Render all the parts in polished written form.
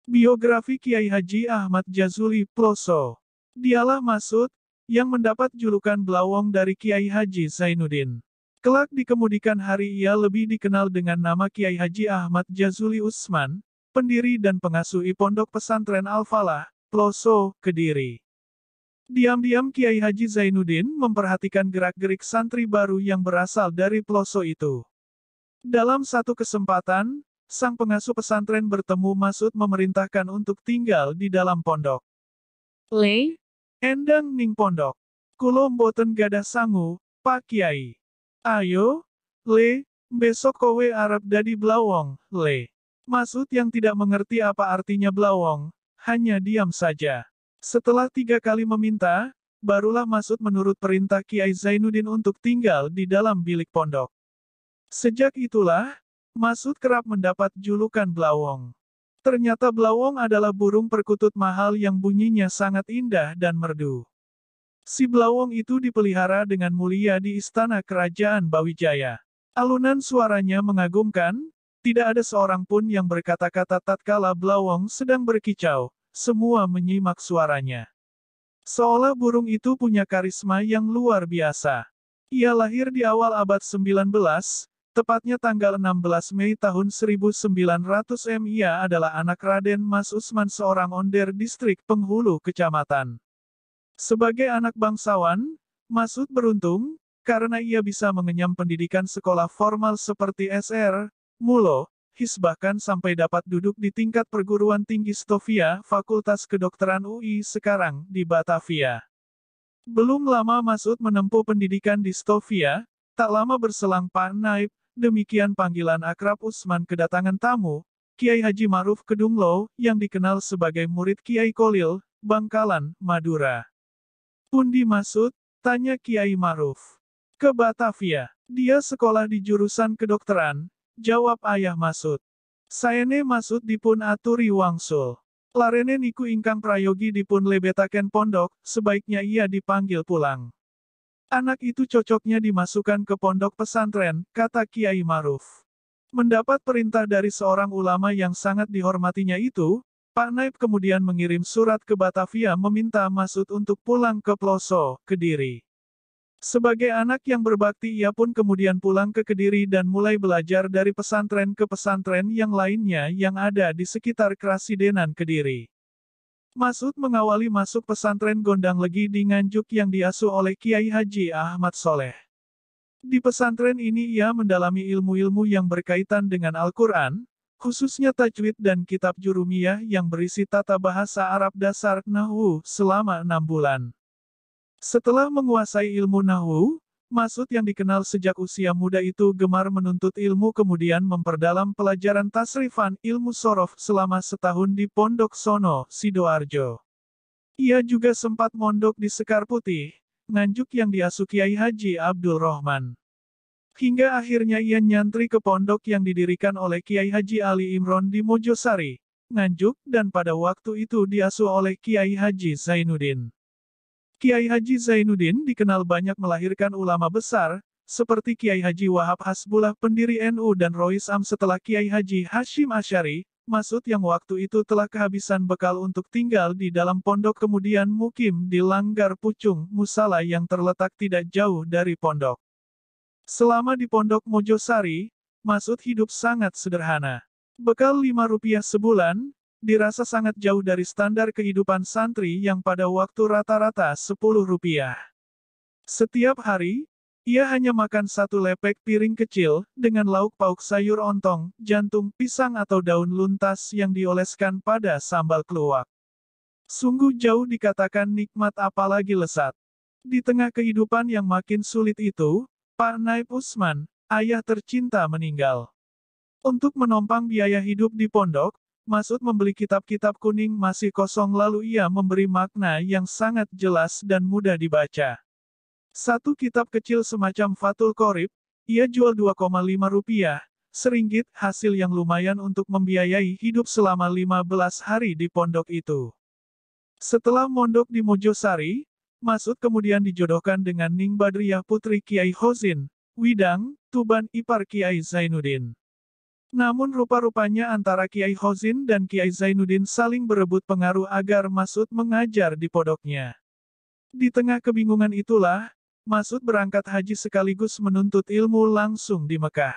Biografi Kiai Haji Ahmad Jazuli, Ploso. Dialah Masud, yang mendapat julukan Blawong dari Kiai Haji Zainuddin. Kelak di kemudian hari ia lebih dikenal dengan nama Kiai Haji Ahmad Jazuli Usman, pendiri dan pengasuh Pondok Pesantren Al-Falah, Ploso, Kediri. Diam-diam Kiai Haji Zainuddin memperhatikan gerak-gerik santri baru yang berasal dari Ploso itu. Dalam satu kesempatan, sang pengasuh pesantren bertemu Masud memerintahkan untuk tinggal di dalam pondok. Le, endang ning pondok. Kulo mboten gadah sangu, Pak Kiai. Ayo, Le, besok kowe arep dadi blawong, Le. Masud yang tidak mengerti apa artinya blawong, hanya diam saja. Setelah 3 kali meminta, barulah Masud menurut perintah Kiai Zainuddin untuk tinggal di dalam bilik pondok. Sejak itulah, Masud kerap mendapat julukan Blawong. Ternyata Blawong adalah burung perkutut mahal yang bunyinya sangat indah dan merdu. Si Blawong itu dipelihara dengan mulia di istana kerajaan Bawijaya. Alunan suaranya mengagumkan, tidak ada seorang pun yang berkata-kata tatkala Blawong sedang berkicau, semua menyimak suaranya. Seolah burung itu punya karisma yang luar biasa. Ia lahir di awal abad 19, tepatnya tanggal 16 Mei tahun 1900 Ia adalah anak Raden Mas Usman seorang onder distrik penghulu kecamatan. Sebagai anak bangsawan, Masud beruntung, karena ia bisa mengenyam pendidikan sekolah formal seperti SR, Mulo, His bahkan sampai dapat duduk di tingkat perguruan tinggi Stovia, Fakultas Kedokteran UI sekarang di Batavia. Belum lama Masud menempuh pendidikan di Stovia, tak lama berselang Pak Naib, demikian panggilan akrab Usman kedatangan tamu, Kiai Haji Ma'ruf Kedunglo, yang dikenal sebagai murid Kiai Kolil, Bangkalan, Madura. Pundi Masud? Tanya Kiai Ma'ruf. Ke Batavia. Dia sekolah di jurusan kedokteran, jawab ayah Masud. Saene Masud dipun aturi wangsul. Larene niku ingkang prayogi dipun lebetaken pondok, sebaiknya ia dipanggil pulang. Anak itu cocoknya dimasukkan ke pondok pesantren, kata Kiai Ma'ruf. Mendapat perintah dari seorang ulama yang sangat dihormatinya itu, Pak Naib kemudian mengirim surat ke Batavia meminta Masud untuk pulang ke Ploso, Kediri. Sebagai anak yang berbakti ia pun kemudian pulang ke Kediri dan mulai belajar dari pesantren ke pesantren yang lainnya yang ada di sekitar Krasidenan Kediri. Masud mengawali masuk pesantren Gondang Legi di Nganjuk yang diasuh oleh Kiai Haji Ahmad Soleh. Di pesantren ini ia mendalami ilmu-ilmu yang berkaitan dengan Al-Quran, khususnya tajwid dan kitab jurumiyah yang berisi tata bahasa Arab dasar, Nahwu, selama 6 bulan. Setelah menguasai ilmu Nahwu, Masud yang dikenal sejak usia muda itu gemar menuntut ilmu kemudian memperdalam pelajaran tasrifan ilmu sorof selama setahun di Pondok Sono, Sidoarjo. Ia juga sempat mondok di Sekar Putih, Nganjuk yang diasuh Kiai Haji Abdul Rohman. Hingga akhirnya ia nyantri ke pondok yang didirikan oleh Kiai Haji Ali Imron di Mojosari, Nganjuk, dan pada waktu itu diasuh oleh Kiai Haji Zainuddin. Kiai Haji Zainuddin dikenal banyak melahirkan ulama besar, seperti Kiai Haji Wahab Hasbullah pendiri NU dan Rois Am setelah Kiai Haji Hashim Asy'ari, Masud yang waktu itu telah kehabisan bekal untuk tinggal di dalam pondok kemudian mukim di Langgar Pucung, Musala yang terletak tidak jauh dari pondok. Selama di pondok Mojosari, Masud hidup sangat sederhana. Bekal Rp5 sebulan, dirasa sangat jauh dari standar kehidupan santri yang pada waktu rata-rata Rp10. Setiap hari, ia hanya makan 1 lepek piring kecil, dengan lauk pauk sayur ontong, jantung, pisang atau daun luntas yang dioleskan pada sambal keluak. Sungguh jauh dikatakan nikmat apalagi lesat. Di tengah kehidupan yang makin sulit itu, Pak Naib Usman, ayah tercinta meninggal. Untuk menompang biaya hidup di pondok, Masud membeli kitab-kitab kuning masih kosong lalu ia memberi makna yang sangat jelas dan mudah dibaca. Satu kitab kecil semacam Fathul Qorib, ia jual Rp2,5, seringgit, hasil yang lumayan untuk membiayai hidup selama 15 hari di pondok itu. Setelah mondok di Mojosari, Masud kemudian dijodohkan dengan Ning Badriyah putri Kiai Hozin, Widang, Tuban ipar Kiai Zainuddin. Namun rupa-rupanya antara Kiai Khozin dan Kiai Zainuddin saling berebut pengaruh agar Mas'ud mengajar di pondoknya. Di tengah kebingungan itulah, Mas'ud berangkat haji sekaligus menuntut ilmu langsung di Mekah.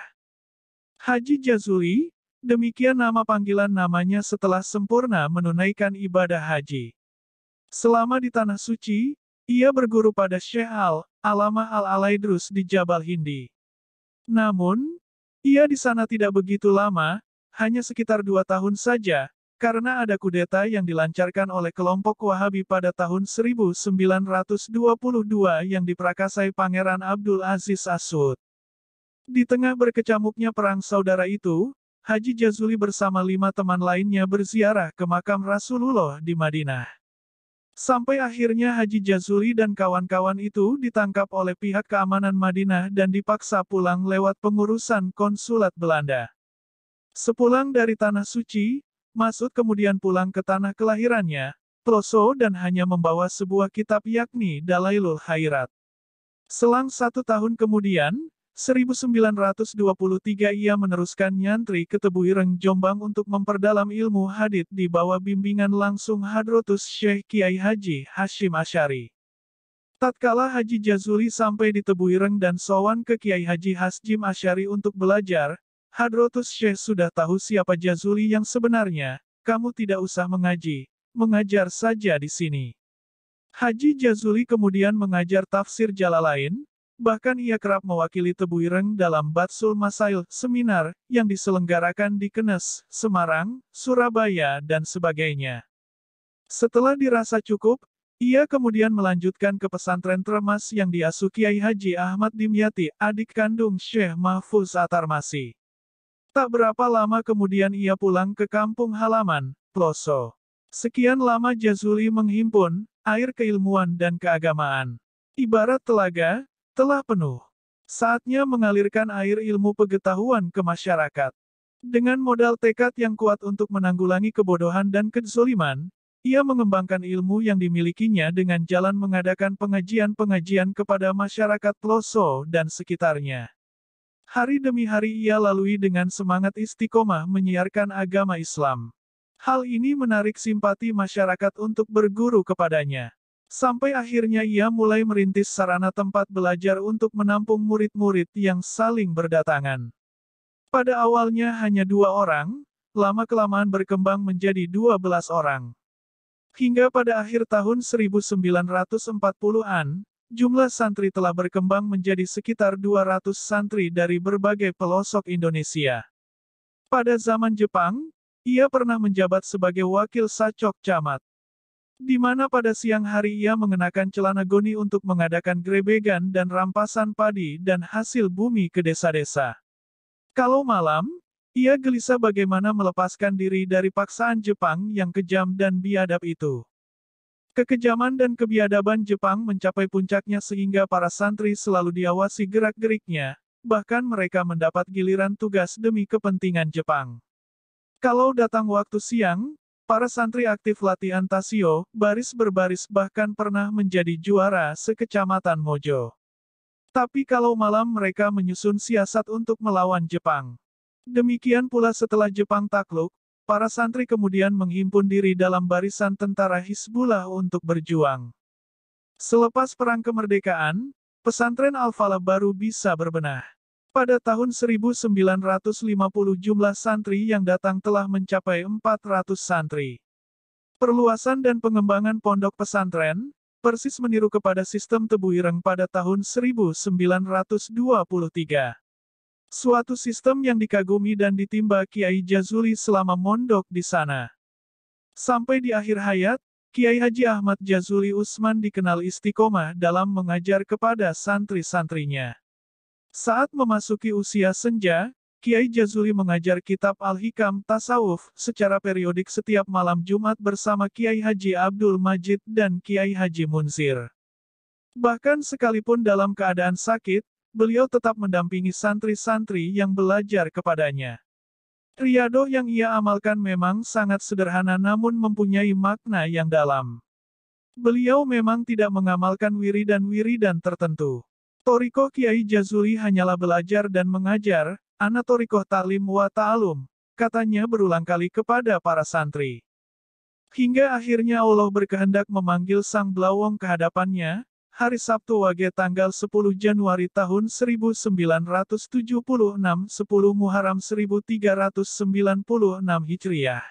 Haji Jazuli, demikian nama panggilan namanya setelah sempurna menunaikan ibadah haji. Selama di Tanah Suci, ia berguru pada Syekh Al-Alamah Al-Alaidrus di Jabal Hindi. Namun, ia di sana tidak begitu lama, hanya sekitar 2 tahun saja, karena ada kudeta yang dilancarkan oleh kelompok Wahabi pada tahun 1922 yang diprakasai Pangeran Abdul Aziz As-Saud. Di tengah berkecamuknya perang saudara itu, Haji Jazuli bersama 5 teman lainnya berziarah ke makam Rasulullah di Madinah. Sampai akhirnya Haji Jazuli dan kawan-kawan itu ditangkap oleh pihak keamanan Madinah dan dipaksa pulang lewat pengurusan konsulat Belanda. Sepulang dari Tanah Suci, Mas'ud kemudian pulang ke tanah kelahirannya, Ploso, dan hanya membawa sebuah kitab yakni Dalailul Khairat. Selang 1 tahun kemudian, 1923 ia meneruskan nyantri ke Tebuireng Jombang untuk memperdalam ilmu hadits di bawah bimbingan langsung Hadratus Syekh Kiai Haji Hashim Asy'ari. Tatkala Haji Jazuli sampai di Tebuireng dan sowan ke Kiai Haji Hashim Asy'ari untuk belajar, Hadratus Syekh sudah tahu siapa Jazuli yang sebenarnya, kamu tidak usah mengaji, mengajar saja di sini. Haji Jazuli kemudian mengajar tafsir Jalalain. Bahkan ia kerap mewakili Tebuireng dalam Batsul Masail, seminar, yang diselenggarakan di Kenes, Semarang, Surabaya, dan sebagainya. Setelah dirasa cukup, ia kemudian melanjutkan ke pesantren Tremas yang diasuh Kiai Haji Ahmad Dimyati, adik kandung Syekh Mahfuz Atarmasi. Tak berapa lama kemudian ia pulang ke kampung halaman, Ploso. Sekian lama Jazuli menghimpun air keilmuan dan keagamaan. Ibarat telaga, telah penuh. Saatnya mengalirkan air ilmu pengetahuan ke masyarakat. Dengan modal tekad yang kuat untuk menanggulangi kebodohan dan kezoliman, ia mengembangkan ilmu yang dimilikinya dengan jalan mengadakan pengajian-pengajian kepada masyarakat Ploso dan sekitarnya. Hari demi hari ia lalui dengan semangat istiqomah menyiarkan agama Islam. Hal ini menarik simpati masyarakat untuk berguru kepadanya. Sampai akhirnya ia mulai merintis sarana tempat belajar untuk menampung murid-murid yang saling berdatangan. Pada awalnya hanya 2 orang, lama-kelamaan berkembang menjadi 12 orang. Hingga pada akhir tahun 1940-an, jumlah santri telah berkembang menjadi sekitar 200 santri dari berbagai pelosok Indonesia. Pada zaman Jepang, ia pernah menjabat sebagai wakil Sacok Camat. Di mana pada siang hari ia mengenakan celana goni untuk mengadakan grebegan dan rampasan padi dan hasil bumi ke desa-desa. Kalau malam, ia gelisah bagaimana melepaskan diri dari paksaan Jepang yang kejam dan biadab itu. Kekejaman dan kebiadaban Jepang mencapai puncaknya sehingga para santri selalu diawasi gerak-geriknya, bahkan mereka mendapat giliran tugas demi kepentingan Jepang. Kalau datang waktu siang, para santri aktif latihan tasio, baris berbaris bahkan pernah menjadi juara sekecamatan Mojo. Tapi kalau malam mereka menyusun siasat untuk melawan Jepang. Demikian pula setelah Jepang takluk, para santri kemudian menghimpun diri dalam barisan tentara Hizbullah untuk berjuang. Selepas perang kemerdekaan, pesantren Al-Falah baru bisa berbenah. Pada tahun 1950 jumlah santri yang datang telah mencapai 400 santri. Perluasan dan pengembangan pondok pesantren, persis meniru kepada sistem Tebuireng pada tahun 1923. Suatu sistem yang dikagumi dan ditimba Kiai Jazuli selama mondok di sana. Sampai di akhir hayat, Kiai Haji Ahmad Jazuli Usman dikenal istiqomah dalam mengajar kepada santri-santrinya. Saat memasuki usia senja, Kiai Jazuli mengajar kitab Al-Hikam Tasawuf secara periodik setiap malam Jumat bersama Kiai Haji Abdul Majid dan Kiai Haji Munzir. Bahkan sekalipun dalam keadaan sakit, beliau tetap mendampingi santri-santri yang belajar kepadanya. Riyadoh yang ia amalkan memang sangat sederhana namun mempunyai makna yang dalam. Beliau memang tidak mengamalkan wiridan-wiridan tertentu. Thoriko Kiai Jazuli hanyalah belajar dan mengajar, ana thoriqoh ta'lim wa ta'alum, katanya berulang kali kepada para santri. Hingga akhirnya Allah berkehendak memanggil sang Blawong ke hadapannya, hari Sabtu Wage tanggal 10 Januari tahun 1976, 10 Muharram 1396 Hijriah.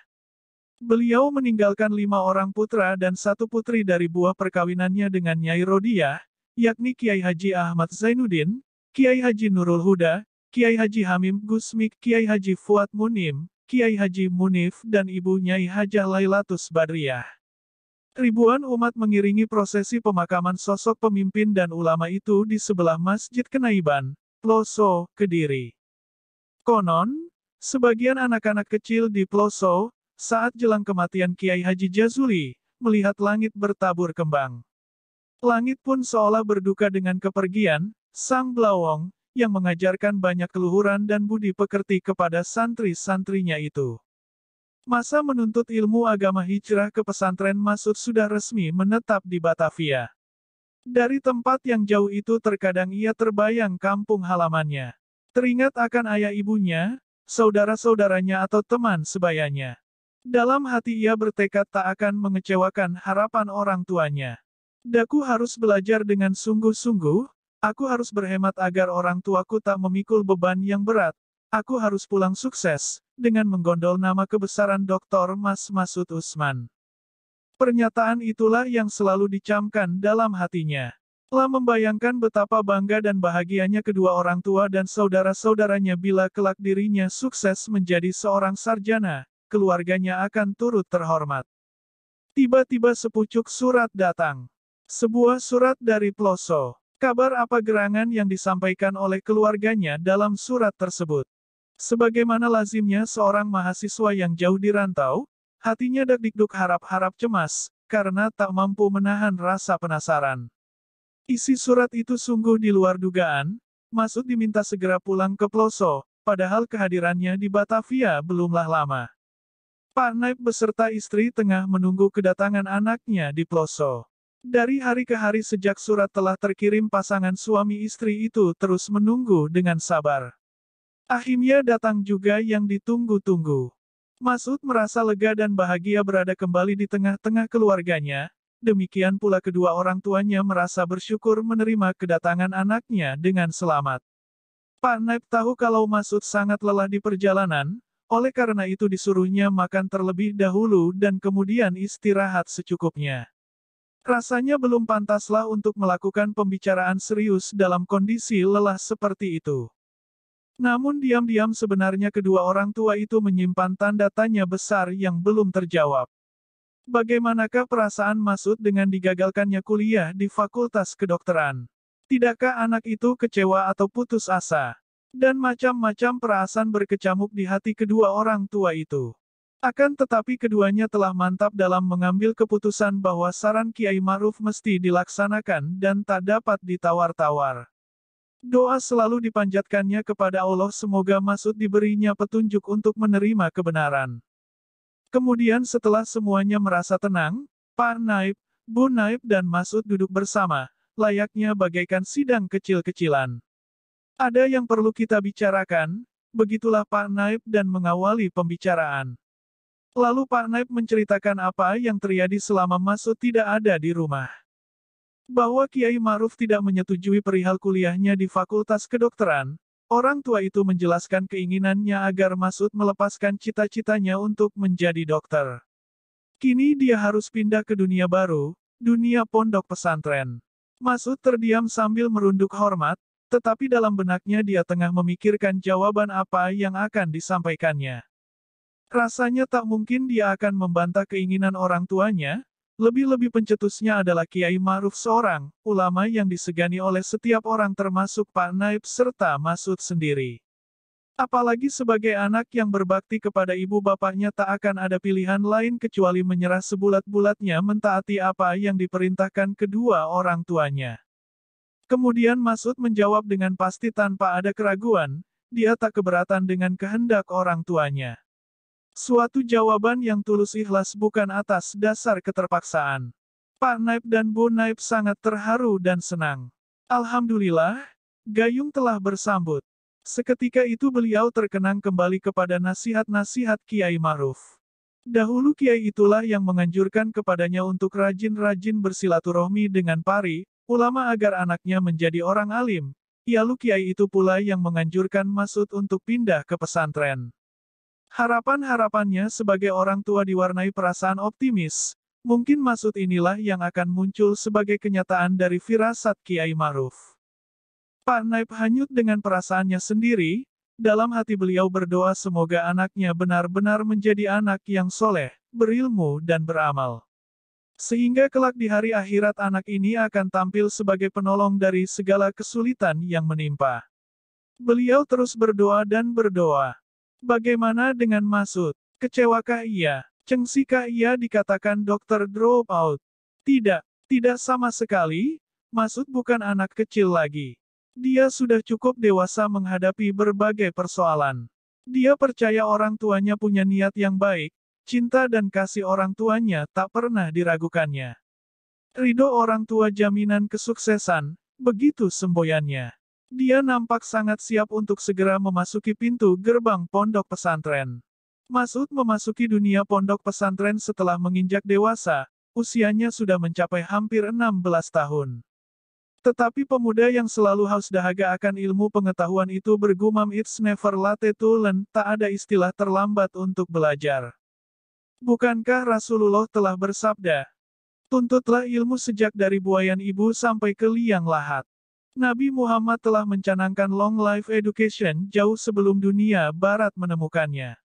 Beliau meninggalkan 5 orang putra dan 1 putri dari buah perkawinannya dengan Nyai Rodiah, yakni Kiai Haji Ahmad Zainuddin, Kiai Haji Nurul Huda, Kiai Haji Hamim Gusmik, Kiai Haji Fuad Munim, Kiai Haji Munif dan Ibu Nyai Hajah Lailatus Badriyah. Ribuan umat mengiringi prosesi pemakaman sosok pemimpin dan ulama itu di sebelah Masjid Kenaiban, Ploso, Kediri. Konon, sebagian anak-anak kecil di Ploso, saat jelang kematian Kiai Haji Jazuli, melihat langit bertabur kembang. Langit pun seolah berduka dengan kepergian sang Blawong, yang mengajarkan banyak keluhuran dan budi pekerti kepada santri-santrinya itu. Masa menuntut ilmu agama hijrah ke pesantren Masud sudah resmi menetap di Batavia. Dari tempat yang jauh itu terkadang ia terbayang kampung halamannya. Teringat akan ayah ibunya, saudara-saudaranya atau teman sebayanya. Dalam hati ia bertekad tak akan mengecewakan harapan orang tuanya. Daku harus belajar dengan sungguh-sungguh, aku harus berhemat agar orang tuaku tak memikul beban yang berat. Aku harus pulang sukses, dengan menggondol nama kebesaran Dr. Mas Masud Usman. Pernyataan itulah yang selalu dicamkan dalam hatinya. Telah membayangkan betapa bangga dan bahagianya kedua orang tua dan saudara-saudaranya bila kelak dirinya sukses menjadi seorang sarjana, keluarganya akan turut terhormat. Tiba-tiba sepucuk surat datang. Sebuah surat dari Ploso. Kabar apa gerangan yang disampaikan oleh keluarganya dalam surat tersebut? Sebagaimana lazimnya seorang mahasiswa yang jauh di rantau, hatinya dak-dikduk harap-harap cemas, karena tak mampu menahan rasa penasaran. Isi surat itu sungguh di luar dugaan, Masud diminta segera pulang ke Ploso, padahal kehadirannya di Batavia belumlah lama. Pak Naib beserta istri tengah menunggu kedatangan anaknya di Ploso. Dari hari ke hari sejak surat telah terkirim pasangan suami istri itu terus menunggu dengan sabar. Akhirnya datang juga yang ditunggu-tunggu. Masud merasa lega dan bahagia berada kembali di tengah-tengah keluarganya, demikian pula kedua orang tuanya merasa bersyukur menerima kedatangan anaknya dengan selamat. Pak Naib tahu kalau Masud sangat lelah di perjalanan, oleh karena itu disuruhnya makan terlebih dahulu dan kemudian istirahat secukupnya. Rasanya belum pantaslah untuk melakukan pembicaraan serius dalam kondisi lelah seperti itu. Namun diam-diam sebenarnya kedua orang tua itu menyimpan tanda tanya besar yang belum terjawab. Bagaimanakah perasaan Masud dengan digagalkannya kuliah di Fakultas Kedokteran? Tidakkah anak itu kecewa atau putus asa? Dan macam-macam perasaan berkecamuk di hati kedua orang tua itu. Akan tetapi keduanya telah mantap dalam mengambil keputusan bahwa saran Kiai Ma'ruf mesti dilaksanakan dan tak dapat ditawar-tawar. Doa selalu dipanjatkannya kepada Allah semoga Masud diberinya petunjuk untuk menerima kebenaran. Kemudian setelah semuanya merasa tenang, Pak Naib, Bu Naib dan Masud duduk bersama, layaknya bagaikan sidang kecil-kecilan. Ada yang perlu kita bicarakan, begitulah Pak Naib dan mengawali pembicaraan. Lalu Pak Naib menceritakan apa yang terjadi selama Masud tidak ada di rumah. Bahwa Kiai Ma'ruf tidak menyetujui perihal kuliahnya di Fakultas Kedokteran, orang tua itu menjelaskan keinginannya agar Masud melepaskan cita-citanya untuk menjadi dokter. Kini dia harus pindah ke dunia baru, dunia pondok pesantren. Masud terdiam sambil merunduk hormat, tetapi dalam benaknya dia tengah memikirkan jawaban apa yang akan disampaikannya. Rasanya tak mungkin dia akan membantah keinginan orang tuanya, lebih-lebih pencetusnya adalah Kiai Ma'ruf seorang ulama yang disegani oleh setiap orang termasuk Pak Naib serta Masud sendiri. Apalagi sebagai anak yang berbakti kepada ibu bapaknya tak akan ada pilihan lain kecuali menyerah sebulat-bulatnya mentaati apa yang diperintahkan kedua orang tuanya. Kemudian Masud menjawab dengan pasti tanpa ada keraguan, dia tak keberatan dengan kehendak orang tuanya. Suatu jawaban yang tulus ikhlas bukan atas dasar keterpaksaan. Pak Naib dan Bu Naib sangat terharu dan senang. Alhamdulillah, Gayung telah bersambut. Seketika itu beliau terkenang kembali kepada nasihat-nasihat Kiai Ma'ruf. Dahulu Kiai itulah yang menganjurkan kepadanya untuk rajin-rajin bersilaturahmi dengan pari, ulama agar anaknya menjadi orang alim. Lalu Kiai itu pula yang menganjurkan Masud untuk pindah ke pesantren. Harapan-harapannya sebagai orang tua diwarnai perasaan optimis. Mungkin Masud inilah yang akan muncul sebagai kenyataan dari firasat Kiai Ma'ruf. Pak Naib hanyut dengan perasaannya sendiri. Dalam hati beliau berdoa semoga anaknya benar-benar menjadi anak yang soleh, berilmu dan beramal. Sehingga kelak di hari akhirat anak ini akan tampil sebagai penolong dari segala kesulitan yang menimpa. Beliau terus berdoa dan berdoa. Bagaimana dengan Masud? Kecewakah ia? Cengsikah ia dikatakan dokter drop out? Tidak, tidak sama sekali. Masud bukan anak kecil lagi. Dia sudah cukup dewasa menghadapi berbagai persoalan. Dia percaya orang tuanya punya niat yang baik. Cinta dan kasih orang tuanya tak pernah diragukannya. Ridho orang tua jaminan kesuksesan, begitu semboyannya. Dia nampak sangat siap untuk segera memasuki pintu gerbang pondok pesantren. Masud memasuki dunia pondok pesantren setelah menginjak dewasa, usianya sudah mencapai hampir 16 tahun. Tetapi pemuda yang selalu haus dahaga akan ilmu pengetahuan itu bergumam it's never late to learn, tak ada istilah terlambat untuk belajar. Bukankah Rasulullah telah bersabda, tuntutlah ilmu sejak dari buayan ibu sampai ke liang lahat. Nabi Muhammad telah mencanangkan long life education jauh sebelum dunia barat menemukannya.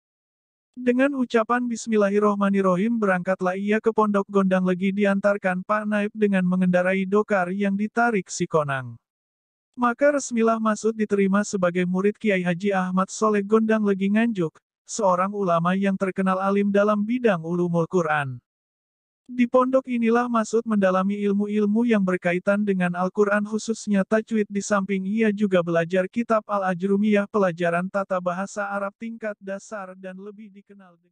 Dengan ucapan Bismillahirrohmanirrohim berangkatlah ia ke pondok Gondang Legi diantarkan Pak Naib dengan mengendarai dokar yang ditarik si Konang. Maka resmilah Masud diterima sebagai murid Kiai Haji Ahmad Soleh Gondang Legi Nganjuk, seorang ulama yang terkenal alim dalam bidang ulumul Quran. Di pondok inilah Masud mendalami ilmu-ilmu yang berkaitan dengan Al-Quran khususnya tajwid di samping ia juga belajar kitab Al-Ajrumiyah pelajaran tata bahasa Arab tingkat dasar dan lebih dikenal dengan